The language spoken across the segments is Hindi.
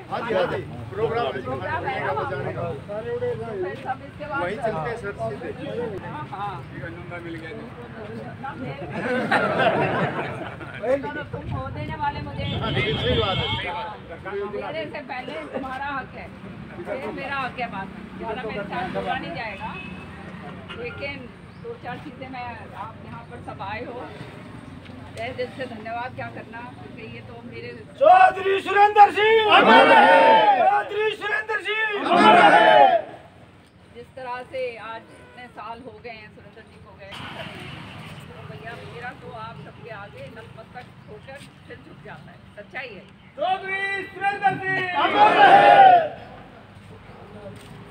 प्रोग्राम है ना वही चलते सर सीधे मिल गया तुम हो देने वाले मुझे मेरे से पहले तुम्हारा हक है, फिर मेरा हक है। बात ज़्यादा मेरे साथ बोला नहीं जाएगा, लेकिन दो चार चीज़ें मैं आप यहाँ पर सब आए हो, तहे दिल से धन्यवाद क्या करना, क्योंकि ये तो मेरे चौधरी सुरेंद्र सिंह अमर रहे, चौधरी सुरेंद्र सिंह अमर रहे। जिस तरह से आज इतने साल हो गए हैं सुरेंद्र जी को गए, तो भैया मेरा तो आप सबके आगे नतमस्तक होकर फिर झुक जाता है, सच्चाई है। चौधरी सुरेंद्र सिंह अमर रहे।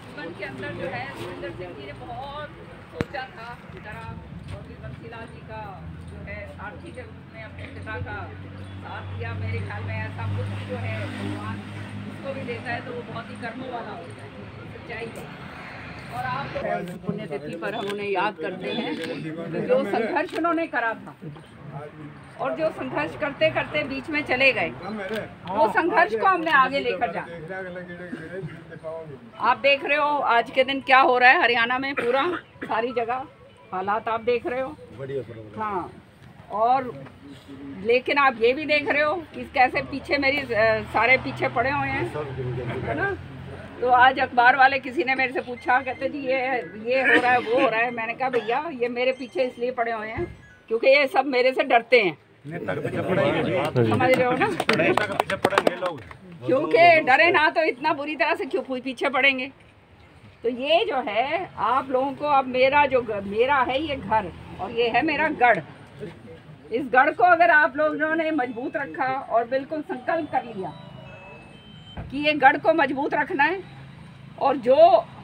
जीवन के अंदर जो है सुरेंद्र सिंह जी ने बहुत सोचा था, जरा चौधरी बंसीलाल जी का जो है सारथी के रूप में अपने पिता का साथ दिया। मेरे ख्याल में ऐसा कुछ जो है भगवान उसको भी देता है तो वो बहुत ही कर्मों वाला होता है, सच्चाई है। और आप पुण्यतिथि पर हम उन्हें याद करते हैं जो संघर्ष उन्होंने करा था, और जो संघर्ष करते करते बीच में चले गए, वो संघर्ष को हमने आगे लेकर जा। आप देख रहे हो आज के दिन क्या हो रहा है हरियाणा में, पूरा सारी जगह हालात आप देख रहे हो। हाँ, और लेकिन आप ये भी देख रहे हो कि कैसे पीछे मेरी सारे पीछे पड़े हुए हैं, है ना। तो आज अखबार वाले किसी ने मेरे से पूछा, कहते जी ये हो रहा है वो हो रहा है। मैंने कहा भैया ये मेरे पीछे इसलिए पड़े हुए हैं क्योंकि ये सब मेरे से डरते हैं, समझ रहे हो ना। क्योंकि डरे ना तो इतना बुरी तरह से क्यों पीछे पड़ेंगे। तो ये जो है आप लोगों को, अब मेरा है ये घर और ये है मेरा गढ़। इस गढ़ को अगर आप लोगों ने मजबूत रखा और बिल्कुल संकल्प कर लिया कि ये गढ़ को मजबूत रखना है, और जो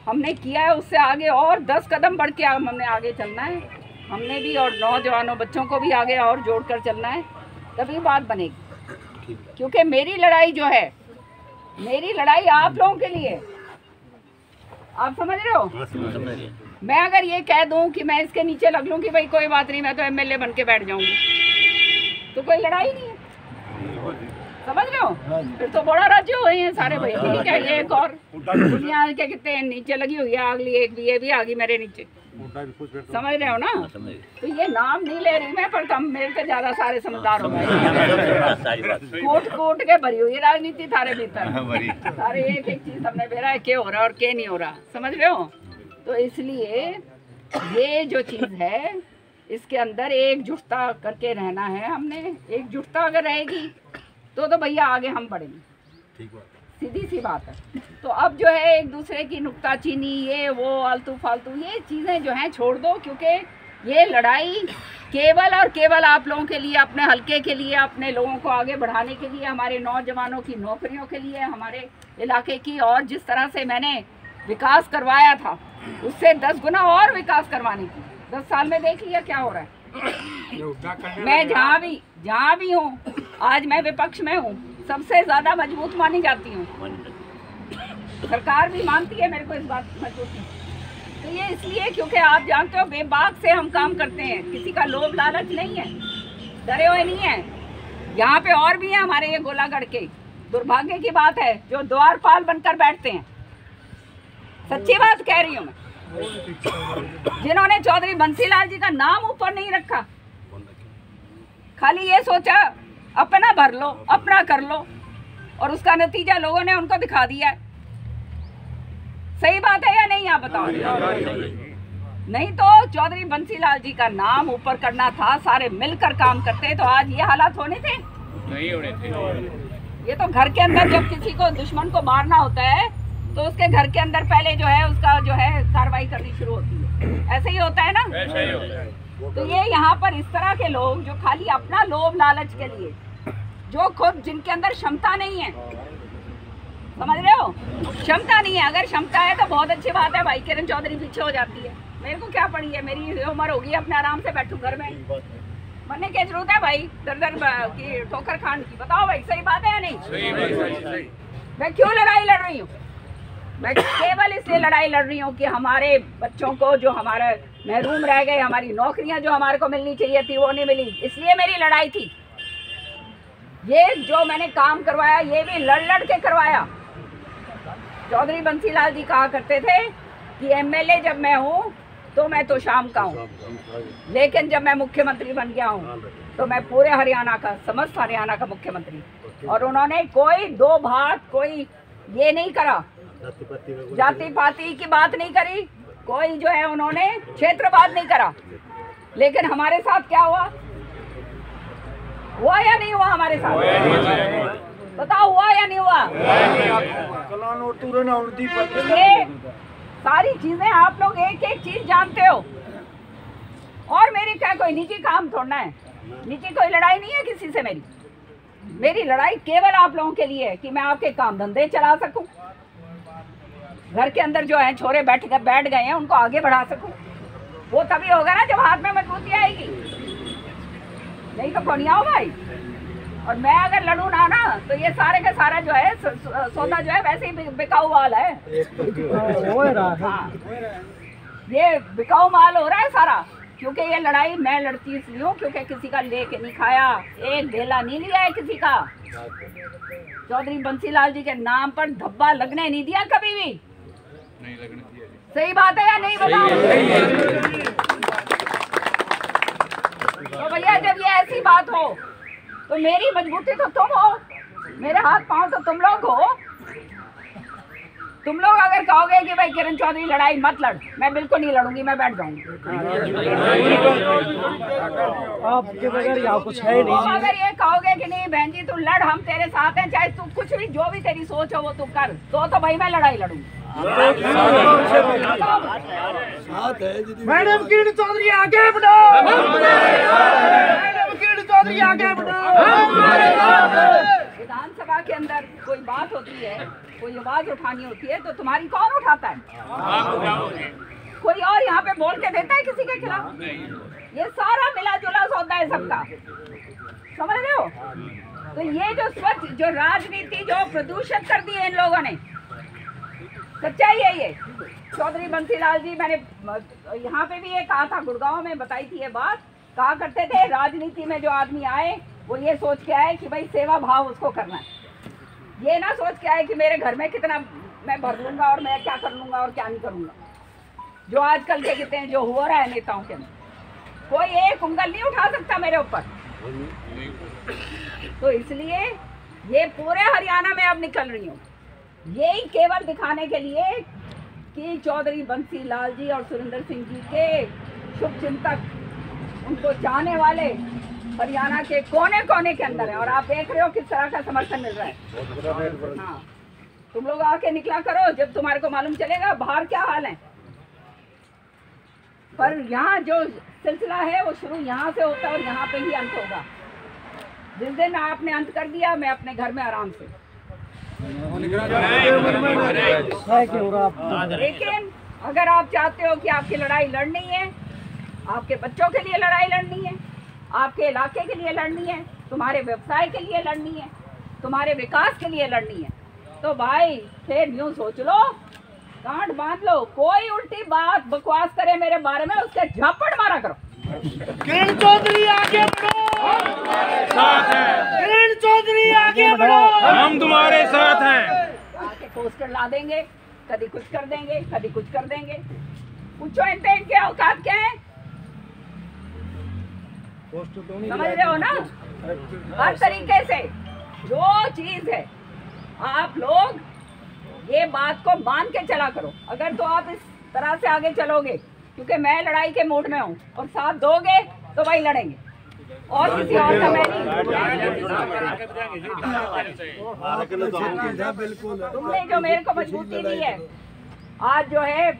हमने किया है उससे आगे और 10 कदम बढ़ के हमने आगे चलना है, हमने भी, और नौजवानों बच्चों को भी आगे और जोड़कर चलना है, तभी बात बनेगी। क्योंकि मेरी लड़ाई जो है, मेरी लड़ाई आप लोगों के लिए, आप समझ रहे हो। मैं अगर ये कह दूं कि मैं इसके नीचे लग लूं कि भाई कोई बात नहीं मैं तो एमएलए बन के बैठ जाऊंगी, तो कोई लड़ाई नहीं है, समझ रहे हो। फिर तो बड़ा राज्य हुए हैं सारे भाई, ठीक है। ये एक और दुनिया के कितने नीचे लगी हुई है, अगली एक भी ये भी आ गई मेरे नीचे, समझ रहे हो ना। तो ये नाम नहीं ले रही मैं, पर तुम मेरे से ज्यादा सारे समझदार हो गए। कोट के भरी हुई राजनीति थारे भीतर, सारे एक एक चीज हमने बेरा है क्या हो रहा है और क्या नहीं हो रहा, समझ रहे हो। तो इसलिए ये जो चीज है इसके अंदर एकजुटता करके रहना है हमने। एकजुटता अगर रहेगी तो भैया आगे हम बढ़ेंगे, सीधी सी बात है। तो अब जो है एक दूसरे की नुक्ताचीनी, ये वो आलतू फालतू ये चीज़ें जो हैं छोड़ दो, क्योंकि ये लड़ाई केवल और केवल आप लोगों के लिए, अपने हलके के लिए, अपने लोगों को आगे बढ़ाने के लिए, हमारे नौजवानों की नौकरियों के लिए, हमारे इलाके की, और जिस तरह से मैंने विकास करवाया था उससे 10 गुना और विकास करवाने की। 10 साल में देख लिया क्या हो रहा है। मैं जहाँ भी हूँ, आज मैं विपक्ष में हूँ, सबसे ज्यादा मजबूत मानी जाती हूँ, सरकार भी मानती है मेरे को इस बात की मजबूती। तो ये इसलिए क्योंकि आप जानते हो बेबाक से हम काम करते हैं, किसी का लोभ लालच नहीं है, डरे हुए नहीं है। यहाँ पे और भी है हमारे ये गोलागढ़ के, दुर्भाग्य की बात है, जो द्वारपाल बनकर बैठते हैं, सच्ची बात कह रही हूँ मैं, जिन्होंने चौधरी बंसीलाल जी का नाम ऊपर नहीं रखा, खाली ये सोचा अपना भर लो, अपना कर लो, और उसका नतीजा लोगों ने उनको दिखा दिया है। सही बात है या नहीं, आप बताओ। नहीं तो चौधरी बंसीलाल जी का नाम ऊपर करना था, सारे मिलकर काम करते तो आज ये हालात होने थे, नहीं होने थे। ये तो घर के अंदर जब किसी को दुश्मन को मारना होता है तो उसके घर के अंदर पहले जो है उसका जो है कार्रवाई करनी शुरू होती है, ऐसे ही होता है ना। ऐसे ही होता है। तो ये यहाँ पर इस तरह के लोग जो खाली अपना लोभ लालच के लिए, जो खुद जिनके अंदर क्षमता नहीं है, समझ रहे हो, क्षमता नहीं है। अगर क्षमता है तो बहुत अच्छी बात है भाई, किरण चौधरी पीछे हो जाती है, मेरे को क्या पड़ी है, मेरी उम्र होगी, अपने आराम से बैठूं घर में, बनने की जरूरत है भाई दर की ठोकर खान की। बताओ भाई सही बात है या नहीं। सही। मैं क्यों लड़ाई लड़ रही हूँ, मैं केवल इसलिए लड़ाई लड़ रही हूँ कि हमारे बच्चों को जो हमारे महरूम रह गए, हमारी नौकरियां जो हमारे को मिलनी चाहिए थी वो नहीं मिली, इसलिए मेरी लड़ाई थी। ये जो मैंने काम करवाया ये भी लड़ लड़ के करवाया, चौधरी बंसीलाल जी कहा करते थे कि एमएलए जब मैं हूँ तो मैं तो शाम का हूँ, लेकिन जब मैं मुख्यमंत्री बन गया हूँ तो मैं पूरे हरियाणा का, समस्त हरियाणा का मुख्यमंत्री। और उन्होंने कोई दो भाग, कोई ये नहीं करा, जाति पाति की बात नहीं करी, कोई जो है उन्होंने क्षेत्रवाद नहीं करा। लेकिन हमारे साथ क्या हुआ या नहीं हुआ? हमारे साथ बताओ, हुआ या नहीं हुआ? ये सारी चीजें आप लोग एक एक चीज जानते हो। और मेरी क्या कोई निजी काम थोड़ना है, निजी कोई लड़ाई नहीं है किसी से। मेरी लड़ाई केवल आप लोगों के लिए है कि मैं आपके काम धंधे चला सकूं, घर के अंदर जो है छोरे बैठ गए हैं उनको आगे बढ़ा सकूं। वो तभी होगा ना जब हाथ में मजबूती आएगी, नहीं तो कौन आओ भाई। और मैं अगर लड़ू ना तो ये सारे का सारा जो है सौदा जो है वैसे ही बिकाऊ माल है। हाँ, ये बिकाऊ माल हो रहा है सारा। क्योंकि ये लड़ाई मैं लड़ती इसलिए हूँ क्योंकि किसी का लेके नहीं खाया, एक ढेला नहीं लिया है किसी का। चौधरी बंसीलाल जी के नाम पर धब्बा लगने नहीं दिया कभी भी। नहीं लगने दिया। सही बात है या नहीं बताओ? तो भैया जब ये ऐसी बात हो तो मेरी मजबूती तो तुम हो, मेरे हाथ पांव तो तुम लोग हो। तुम लोग अगर कहोगे कि भाई किरण चौधरी लड़ाई मत लड़, मैं बिल्कुल नहीं लड़ूंगी, मैं बैठ जाऊंगी। आपके बगैर यहाँ कुछ है नहीं। अगर ये कहोगे कि नहीं बहन जी तू लड़, हम तेरे साथ हैं, चाहे तू कुछ भी जो भी तेरी सोच हो वो तू कर, तो भाई मैं लड़ाई लड़ूंगी। मैडम किरण चौधरी आगे बढ़ो, मैडम किरण चौधरी आगे बढ़ो। विधानसभा के अंदर कोई बात होती है, कोई आवाज उठानी होती है तो तुम्हारी कौन उठाता है? कोई और यहाँ पे बोल के देता है किसी के खिलाफ? ये सारा मिला जुला सौदा है सबका, समझ रहे हो? तो ये जो स्वच्छ जो राजनीति जो प्रदूषित कर दी है इन लोगों ने, सच्चाई है ये। चौधरी बंसीलाल जी, मैंने यहाँ पे भी ये कहा था, गुड़गांव में बताई थी ये बात, कहा करते थे राजनीति में जो आदमी आए वो ये सोच के आए कि भाई सेवा भाव उसको करना है, ये ना सोच के आए कि मेरे घर में कितना मैं भर लूंगा और मैं क्या कर लूंगा और क्या नहीं करूंगा। जो आजकल के कहते हैं जो हो रहा है नेताओं के अंदर, कोई एक उंगल नहीं उठा सकता मेरे ऊपर। तो इसलिए ये पूरे हरियाणा में अब निकल रही हूँ, यही केवल दिखाने के लिए कि चौधरी बंसीलाल जी और सुरेंद्र सिंह जी के शुभचिंतक, उनको चाहने वाले हरियाणा के कोने कोने के अंदर है। और आप देख रहे हो किस तरह का समर्थन मिल रहा है। हाँ, तुम लोग आके निकला करो, जब तुम्हारे को मालूम चलेगा बाहर क्या हाल है। पर यहाँ जो सिलसिला है वो शुरू यहाँ से होता है और यहाँ पे ही अंत होगा। जिस दिन आपने अंत कर दिया, मैं अपने घर में आराम से। लेकिन अगर आप चाहते हो कि आपकी लड़ाई लड़नी है, आपके बच्चों के लिए लड़ाई लड़नी है, आपके इलाके के लिए लड़नी है, तुम्हारे व्यवसाय के लिए लड़नी है, तुम्हारे विकास के लिए लड़नी है, तो भाई फिर यूं सोच लो, गांठ बांध लो। कोई उल्टी बात बकवास करे मेरे बारे में, उसके झापड़ मारा करो। किरण चौधरी आगे बढ़ो, किरण चौधरी आगे बढ़ो, हम तुम्हारे साथ हैं। आके पोस्टर ला देंगे, कभी कुछ कर देंगे, कभी कुछ कर देंगे। पूछो इनके औकात क्या है, समझ रहे हो ना? हर तरीके से जो चीज है आप लोग ये बात को मान के चला करो। अगर तो आप इस तरह से आगे चलोगे, क्योंकि मैं लड़ाई के मूड में हूँ, और साथ दोगे तो भाई लड़ेंगे, और किसी और का मैं नहीं। तुमने जो मेरे को मजबूती दी है, आज जो है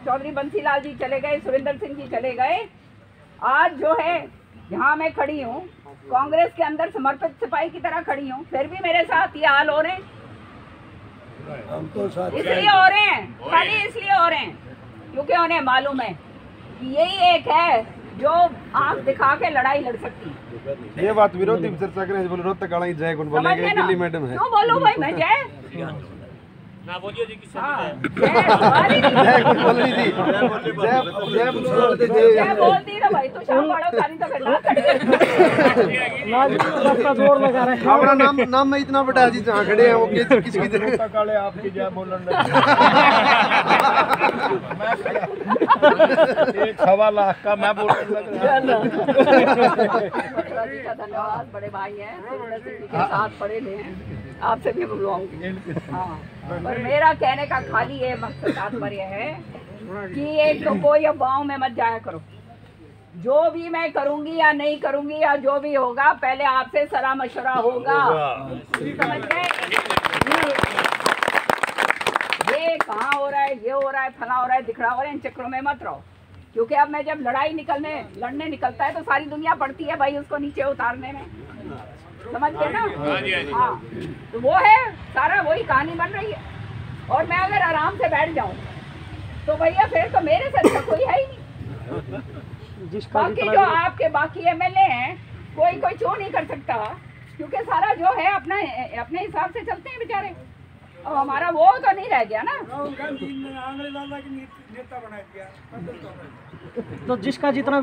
चौधरी बंसीलाल जी चले गए, सुरेंद्र सिंह जी चले गए, आज जो है यहाँ मैं खड़ी हूँ कांग्रेस के अंदर समर्पित सिपाही की तरह खड़ी हूँ, फिर भी मेरे साथ ये हाल हो रहे हैं। इसलिए हो रहे हैं, खाली इसलिए हो रहे हैं क्योंकि उन्हें मालूम है कि यही एक है जो आंख दिखा के लड़ाई लड़ सकती है। ये बात विरोधी चर्चा करें, बोलो रोहतक जय कौन बोलेंगे, मैडम है। क्यों बोलूं भाई मैं जय? बोलिए जी किससे हाँ, जय हमारी नहीं। जय कुछ बोल रही थी जय बोलती ना भाई, तो शाम वाला सारी तो करना सबका जोर लगा रहे हैं। अपना नाम में इतना बड़ा जी जहाँ खड़े हैं वो किसकी जगह काले आपकी जय बोलन 1.25 लाख का मैं बोलने लग रहा धन्यवाद, बड़े भाई हैं, के साथ पढ़े ले हैं, आपसे भी बुलवाऊंगी। हाँ, पर मेरा कहने का खाली ये मकसद तात्पर्य है कि एक तो कोई अब गाँव में मत जाया करो। जो भी मैं करूंगी या नहीं करूंगी या जो भी होगा, पहले आपसे सलाह मशवरा होगा, समझ गए? ये कहाँ हो रहा है, ये हो रहा है, फला हो रहा है, दिखड़ा हो रहा है, इन चक्करों में मत रहो। क्योंकि अब मैं जब लड़ने निकलता है तो सारी दुनिया पड़ती है भाई उसको नीचे उतारने में, समझ गए ना? हाँ, तो वो है सारा, वही कहानी बन रही है। और मैं अगर आराम से बैठ जाऊं तो भैया फिर तो मेरे से अच्छा कोई है ही नहीं। बाकी जो आपके बाकी एमएलए हैं, कोई चो नहीं कर सकता, क्योंकि सारा जो है अपने हिसाब से चलते हैं बेचारे। और हमारा वो तो नहीं रह गया ना। तो जिसका जितना